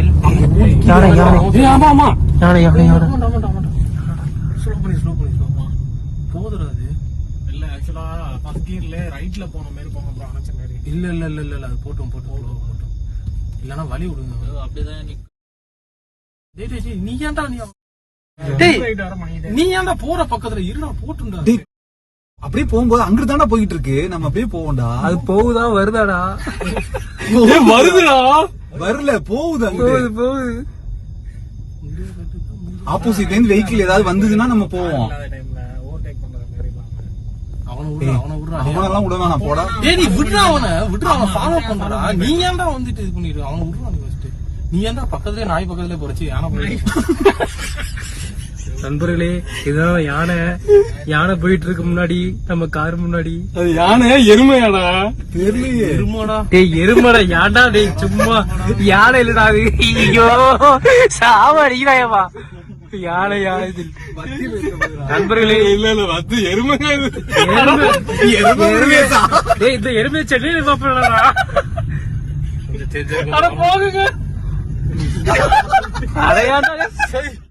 செல். யானை யானை. ஆமா ஆமா யானை யானை யானை. ஸ்லோ பண்ணி போதுடா அது. இல்ல ஆக்சுவலா ஃபர்ஸ்ட் கியர்ல ரைட்ல போன மாதிரி போங்க ப்ரோ. அனச்ச மாதிரி. இல்ல அது போட்டும் இல்லனா வலி விடுங்க. அப்படிதான் டேய் நீ ஏன்டா நீ ஏன்டா போற பக்கத்துல இருடா போட்டுடா. அப்படியே போகும்போது அங்கிட்டு தாண்டா போயிட்டு இருக்கு. நம்ம அப்படியே போவோம்டா. அது போகுதா வருதாடா? வருதுடா. வரல போகுது. போகுது. ஆப்போசிட்ல இருந்து வெஹிக்கிள் ஏதாவது வந்ததுன்னா நம்ம போவோம். அவனெல்லாம் விட வேணாம் போடா. நீ விடுறா அவனை ஃபாலோ பண்றா. நீ ஏன்டா வந்துட்டு இது பண்ணிடு. அவனை விடுறா. நீ ஏன்டா பக்கத்துலயே நாய் பக்கத்துலயே போறச்சு யானை போய். நண்பர்களே இதுதான் யானை போயிட்டு இருக்கு முன்னாடி நம்ம கார் முன்னாடி. அது யானை எருமையாடா தெரியலையே. எருமாடா. டேய் எருமடா யாடா டேய் சும்மா யானை இல்லடா அது. ஐயோ சாவடிக்கிறாயவா யானை யானை. நண்பர்களே இல்ல வந்து எருமைங்க. டேய் இந்த எருமை சென்னையில பாப்படா. அட போகுங்க. அடையாண்டா